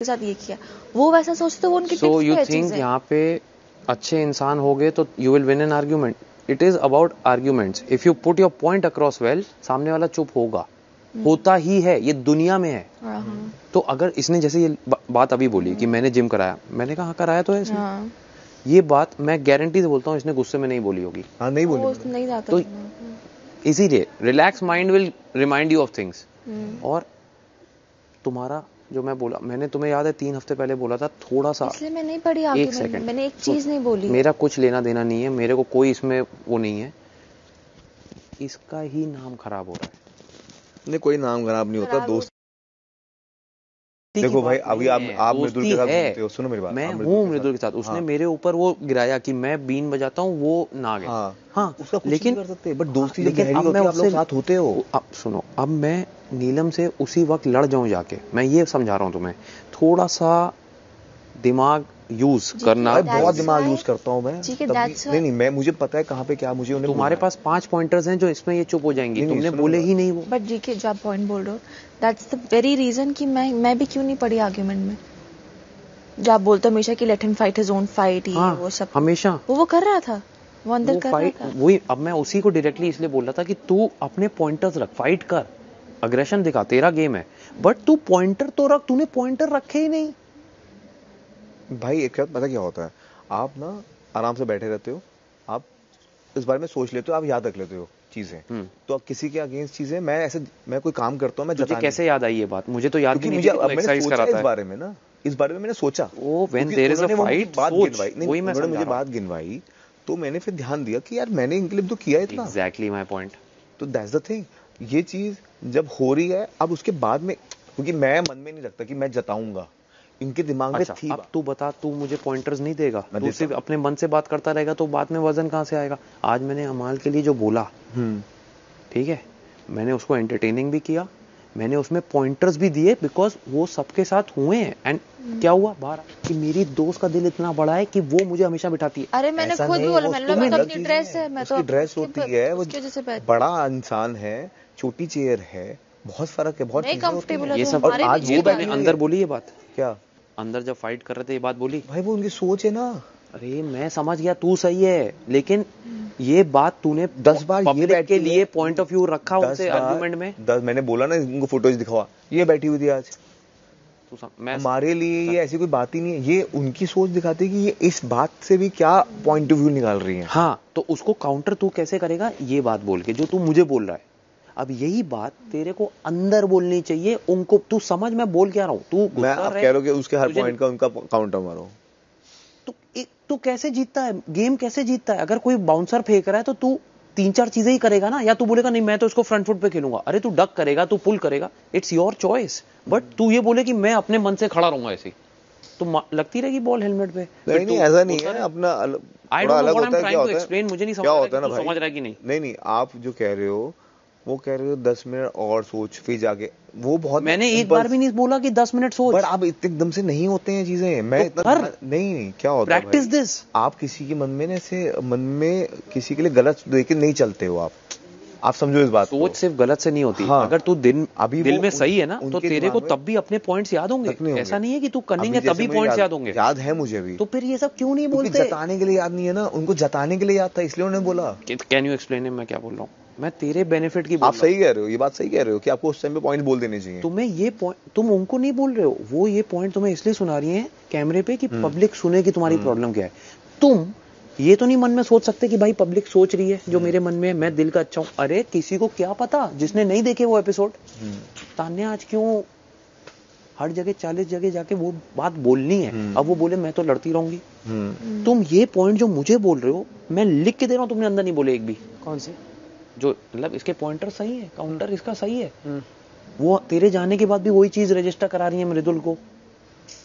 के साथ ये किया, वो वैसा सोचते तो वो उनकी सो यू थिंक यहाँ पे अच्छे इंसान हो गए तो you will win an argument? It is about arguments. If you put your point across well, सामने वाला चुप होगा. होता ही है, ये दुनिया में है. तो अगर इसने जैसे ये बात अभी बोली कि मैंने जिम कराया, मैंने कहा कराया तो है इसने. ये बात मैं गारंटी से बोलता हूँ इसने गुस्से में नहीं बोली होगी. हाँ नहीं बोली नहीं जाता. तो इसीलिए relax mind will remind you of things. और तुम्हारा जो मैं बोला, मैंने तुम्हें याद है 3 हफ्ते पहले बोला था थोड़ा सा, इसलिए मैं नहीं पढ़ी आगे. एक सेकंड, मैंने एक चीज नहीं बोली. मेरा कुछ लेना देना नहीं है, मेरे को कोई इसमें वो नहीं है. इसका ही नाम खराब हो रहा है. नहीं कोई नाम खराब नहीं होता दोस्त. देखो भाई अभी आप मृदुल के साथ घूमते हो, सुनो मेरी बात. मैं हूँ मृदुल के साथ. उसने मेरे ऊपर वो गिराया कि मैं बीन बजाता हूँ, वो ना गया. हाँ उसका कुछ लेकिन नहीं कर सकते, बट दोस्ती जब गहरी होती है आप लोग साथ होते हो. अब सुनो, अब मैं नीलम से उसी वक्त लड़ जाऊं जाके, मैं ये समझा रहा हूँ तुम्हें. थोड़ा सा दिमाग यूज करना. बहुत दिमाग यूज करता हूँ मैं. नहीं मैं मुझे पता है कहाँ पे क्या मुझे. तुम्हारे पास 5 पॉइंटर्स हैं जो इसमें ये चुप हो जाएंगी. तुमने बोले ही नहीं वो. बट जी के जो आप पॉइंट बोल रहे हो, दैट्स द वेरी रीजन कि मैं भी क्यों नहीं पढ़ी आर्ग्यूमेंट में. जो आप बोलते हो हमेशा कि let him fight his own fight, ये वो सब हमेशा वो कर रहा था, वो अंदर कर रहा था. वही अब मैं उसी को डायरेक्टली इसलिए बोल रहा था कि तू अपने पॉइंटर्स रख, फाइट कर, अग्रेशन दिखा, तेरा गेम है. बट तू पॉइंटर तो रख. तूने पॉइंटर रखे ही नहीं भाई. एक पता क्या होता है, आप ना आराम से बैठे रहते हो, आप इस बारे में सोच लेते हो, आप याद रख लेते हो चीजें. तो आप किसी के अगेंस्ट चीजें, मैं कोई काम करता हूँ, मैं तुझे कैसे याद आई ये बात? मुझे तो याद नहीं. मैंने सोचा इस बारे में ना, इस बारे में मैंने सोचा. When there is a fight, उन्होंने मुझे बात गिनवाई तो मैंने फिर ध्यान दिया कि यार मैंने इनके लिए तो किया इतना. Exactly my point. तो दैट्स द थिंग. ये चीज जब हो रही है, अब उसके बाद में, क्योंकि मैं मन में नहीं रखता कि मैं जताऊंगा, इनके दिमाग में थी. अब तू बता, तू मुझे पॉइंटर्स नहीं देगा, तू सिर्फ अपने मन से बात करता रहेगा, तो बाद में वजन कहां से आएगा? आज मैंने अमाल के लिए जो बोला, ठीक है, मैंने उसको एंटरटेनिंग भी किया, मैंने उसमें पॉइंटर्स भी दिए, बिकॉज वो सबके साथ हुए हैं. एंड क्या हुआ बाहर कि मेरी दोस्त का दिल इतना बड़ा है कि वो मुझे हमेशा बिठाती है. अरे मैंने खुद भी बोला, मैंने तो अपनी ड्रेस है, मैं तो ड्रेस होती है, वो बड़ा इंसान है, छोटी चेयर है, बहुत फर्क है, बहुत कंफर्टेबल है. ये सब आज वो अंदर बोली ये बात. क्या अंदर जब फाइट कर रहे थे ये बात बोली? भाई वो उनकी सोच है ना. अरे मैं समझ गया, तू सही है, लेकिन ये बात तूने 10 बार पब्लिक के लिए पॉइंट ऑफ व्यू रखा उनसे आर्गुमेंट में. 10 मैंने बोला ना उनको फोटोज दिखावा, ये बैठी हुई थी आज. हमारे लिए ये ऐसी कोई बात ही नहीं है. ये उनकी सोच दिखाती है कि ये इस बात से भी क्या पॉइंट ऑफ व्यू निकाल रही है. हाँ, तो उसको काउंटर तू कैसे करेगा ये बात बोल के, जो तू मुझे बोल रहा है. अब यही बात तेरे को अंदर बोलनी चाहिए उनको. तू समझ मैं बोल क्या रहा हूँ? तू मैं आप कह रहे हो कि उसके हर पॉइंट का उनका काउंटर मारो. तू कैसे जीतता है गेम? कैसे जीतता है? अगर कोई बाउंसर फेंक रहा है तो तू 3-4 चीजें ही करेगा ना, या तू बोलेगा नहीं मैं तो इसको फ्रंट फुट पे खेलूंगा. अरे तू डक करेगा, तू पुल करेगा, इट्स योर चॉइस. बट तू ये बोले कि मैं अपने मन से खड़ा रहूंगा ऐसे, तो लगती रहेगी बॉल हेलमेट पे. नहीं ऐसा नहीं है. अपना अलग होता है. क्या होता है, मुझे नहीं समझ रहा है कि नहीं आप जो कह रहे हो वो कह रहे हो 10 मिनट और सोच, फिर जाके वो बहुत. मैंने एक बार भी नहीं बोला कि 10 मिनट सोच. पर अब एकदम से नहीं होते हैं चीजें. मैं इतना नहीं क्या होता है, प्रैक्टिस दिस. आप किसी के मन में ऐसे मन में किसी के लिए गलत देख के नहीं चलते हो. आप समझो इस बात. सोच सिर्फ गलत से नहीं होती. हाँ, अगर तू दिल में सही है ना, तो तेरे को तब भी अपने पॉइंट्स याद होंगे. ऐसा नहीं है कि तू कनिंग है तभी पॉइंट्स याद होंगे. याद है मुझे भी. तो फिर ये सब क्यों नहीं बोलते? जताने के लिए याद नहीं है ना, उनको जताने के लिए याद था, इसलिए उन्होंने बोला. Can you explain? मैं क्या बोल रहा हूँ? मैं तेरे बेनिफिट की आप सही कह रहे हो, ये बात सही कह रहे हो कि आपको उस टाइम पे पॉइंट बोल देने चाहिए. तुम्हें ये पॉइंट, तुम उनको नहीं बोल रहे हो, वो ये पॉइंट तुम्हें इसलिए सुना रही है कैमरे पे कि पब्लिक सुने कि तुम्हारी प्रॉब्लम क्या है. तुम ये तो नहीं मन में सोच सकते कि भाई पब्लिक सोच रही है जो मेरे मन में है, मैं दिल का अच्छा हूं. अरे किसी को क्या पता जिसने नहीं देखे वो एपिसोड. तान्या आज क्यों हर जगह 40 जगह जाके वो बात बोलनी है? अब वो बोले मैं तो लड़ती रहूंगी. तुम ये पॉइंट जो मुझे बोल रहे हो मैं लिख के दे रहा हूं, तुमने अंदर नहीं बोले एक भी. कौन से? जो मतलब इसके पॉइंटर सही है, काउंटर इसका सही है. वो तेरे जाने के बाद भी वही चीज रजिस्टर करा रही है मृदुल को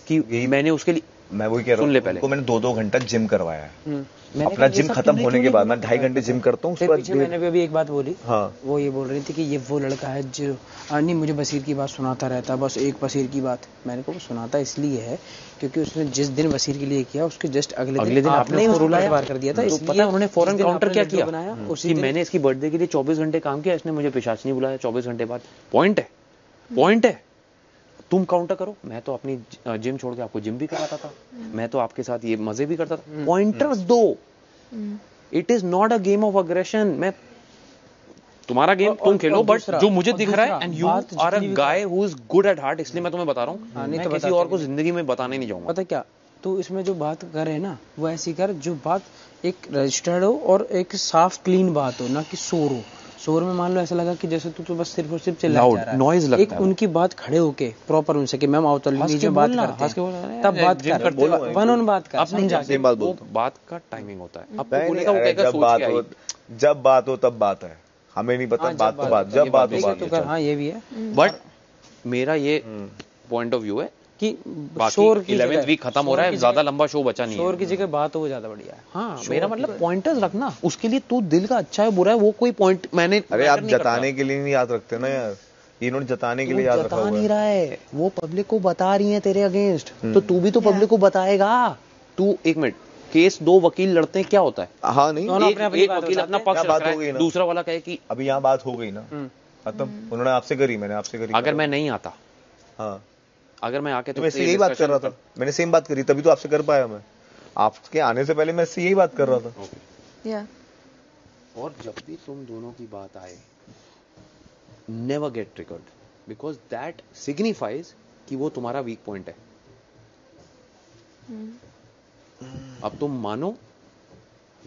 कि मैंने उसके लिए. मैं वही कह रहा हूँ, उनको मैंने 2-2 घंटा जिम करवाया है. अपना जिम खत्म होने के बाद मैं 2.5 घंटे जिम करता हूँ. मैंने भी अभी एक बात बोली. हाँ, वो ये बोल रही थी कि ये वो लड़का है जो नहीं मुझे बशीर की बात सुनाता रहता, बस एक बशीर की बात. मैंने को सुनाता इसलिए है क्योंकि उसने जिस दिन बशीर के लिए किया उसके जस्ट अगले दिन आपने रुलाया कर दिया था. तो पता है उन्होंने फौरन काउंटर क्या किया बनाया उसी. मैंने इसकी बर्थडे के लिए 24 घंटे काम किया, इसने मुझे पिशाच नहीं बुलाया 24 घंटे बाद. पॉइंट है. तुम काउंटर करो, मैं तो अपनी जिम छोड़ के आपको जिम भी कराता था, मैं तो आपके साथ ये मजे भी करता था। पॉइंटर्स दो, it is not a game of aggression. मैं तुम्हारा गेम तुम खेलो, बट जो मुझे दिख रहा है, and you are a guy who is good at heart, इसलिए मैं तुम्हें बता रहा हूँ, मैं किसी और को जिंदगी में बताने नहीं जाऊंगा। पता क्या, तो इसमें जो बात कर रहे हैं ना, वो ऐसी कर जो बात एक रजिस्टर्ड हो और एक साफ क्लीन बात हो, ना कि शोर हो। शोर में मान लो ऐसा लगा कि जैसे तू बस सिर्फ और सिर्फ चिल्ला जा रहा है, नॉइज लगता एक है। उनकी बात खड़े होके प्रॉपर उनसे कि मैम आओ तो लीजिए बात करते हैं, तब बात कर, वन ऑन बात कर, समझा के वो बात का टाइमिंग होता है। अब तो बोलेगा वो कहेगा सोच के आई, जब बात हो तब बात है, हमें नहीं पता बात तो बात, जब बात हो बात है। हाँ ये भी है, बट मेरा ये पॉइंट ऑफ व्यू है कि शोर की 11th वीक खत्म हो रहा है, ज्यादा लंबा शो बचा नहीं है। शोर की जगह बात हो वो ज्यादा बढ़िया है। हाँ, मेरा मतलब पॉइंटर्स रखना, उसके लिए तू दिल का अच्छा है बुरा है वो कोई पॉइंट मैंने, अरे आप जताने के लिए नहीं याद रखते ना यार, इन्होंने जताने के लिए याद रखा हुआ है। नहीं रहा है, वो पब्लिक को बता रही है तेरे अगेंस्ट, तो तू भी तो पब्लिक को बताएगा। तू एक मिनट, केस दो वकील लड़ते हैं, क्या होता है? हाँ नहीं, एक वकील अपना पक्ष रख रहा है, दूसरा वाला कहे कि अभी यहाँ बात हो गई ना, खत्म, उन्होंने आपसे करी, मैंने आपसे करी। अगर मैं नहीं आता, हाँ अगर मैं आके, तो मैं यही बात कर रहा था, मैंने सेम बात करी, तभी तो आपसे कर पाया मैं, आपके आने से पहले मैं इससे यही बात कर रहा था। और जब भी तुम दोनों की बात आए, never get triggered, because that signifies कि वो तुम्हारा वीक पॉइंट है। अब तुम मानो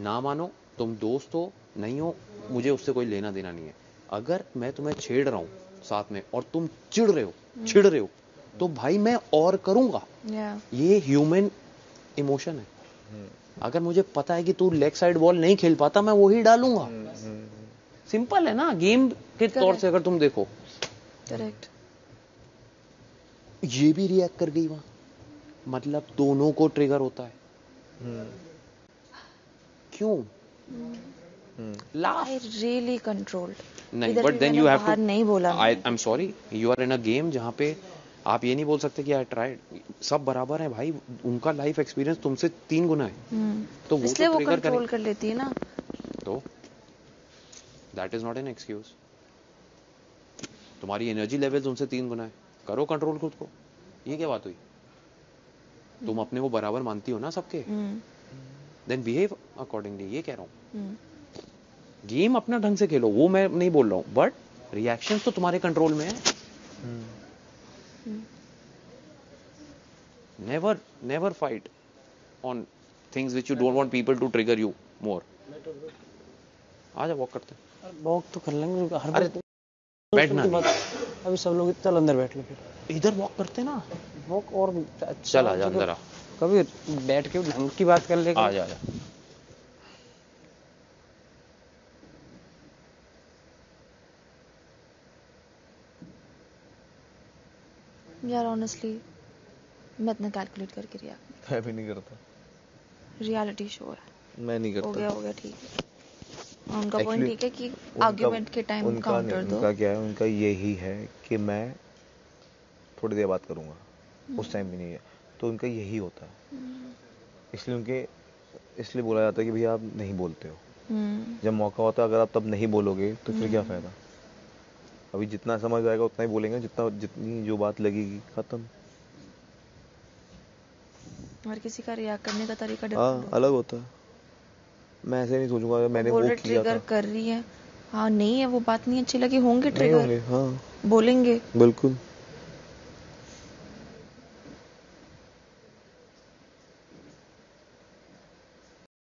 ना मानो, तुम दोस्त हो नहीं हो, मुझे उससे कोई लेना देना नहीं है। अगर मैं तुम्हें छेड़ रहा हूं साथ में और तुम चिढ़ रहे हो, तो भाई मैं और करूंगा। ये ह्यूमन इमोशन है। अगर मुझे पता है कि तू लेग साइड बॉल नहीं खेल पाता, मैं वही डालूंगा। सिंपल है ना, गेम के तौर से अगर तुम देखो। करेक्ट। ये भी रिएक्ट कर गई वहां, मतलब दोनों को ट्रिगर होता है। क्यों? I really controlled. नहीं, इधर बट भी देन मैंने यू हैव बाहर नहीं बोला। I am sorry, you are in a game जहां पे आप ये नहीं बोल सकते कि आई ट्राइड। सब बराबर है भाई, उनका लाइफ एक्सपीरियंस तुमसे 3 गुना है, तो वो इसलिए तो वो ट्रिगर कंट्रोल कर लेती है ना। तो that is not an excuse. तुम्हारी एनर्जी लेवल्स उनसे 3 गुना है, करो कंट्रोल खुद को। ये क्या बात हुई? तुम अपने को बराबर मानती हो ना सबके, देन बिहेव अकॉर्डिंगली। ये कह रहा हूं, गेम अपना ढंग से खेलो, वो मैं नहीं बोल रहा हूं, बट रिएक्शंस तो तुम्हारे कंट्रोल में है। Never fight on things which you don't want people to trigger you more. आजा वॉक करते हैं। वॉक तो कर लेंगे, हर अरे बैठना अभी सब लोग चल अंदर बैठ लो, फिर इधर वॉक करते ना, वॉक और चल आजा अंदर आ, कभी बैठ के ढंग की बात कर लेगा। आजा आजा। यार ऑनेस्टली मैं इतना कैलकुलेट करके मैं भी नहीं करता, रियलिटी शो है, मैं नहीं करता। हो गया ठीक है। उनका पॉइंट ठीक है कि आर्गुमेंट के टाइम काउंटर दो। उनका क्या है, उनका यही है कि मैं थोड़ी देर बात करूंगा, उस टाइम भी नहीं है, तो उनका यही होता है। इसलिए बोला जाता है कि भैया आप नहीं बोलते हो, जब मौका होता है अगर आप तब नहीं बोलोगे तो फिर क्या फायदा। अभी जितना समझ आएगा उतना ही बोलेंगे, जितनी जो बात लगेगी, खत्म। हर किसी का रिएक्ट करने का तरीका डिफरेंट अलग होता है। मैं ऐसे नहीं सोचूंगा मैंने वो किया था, ट्रिगर कर रही है, हाँ नहीं है वो बात नहीं अच्छी लगी, होंगे ट्रिगर, हाँ बोलेंगे बिल्कुल।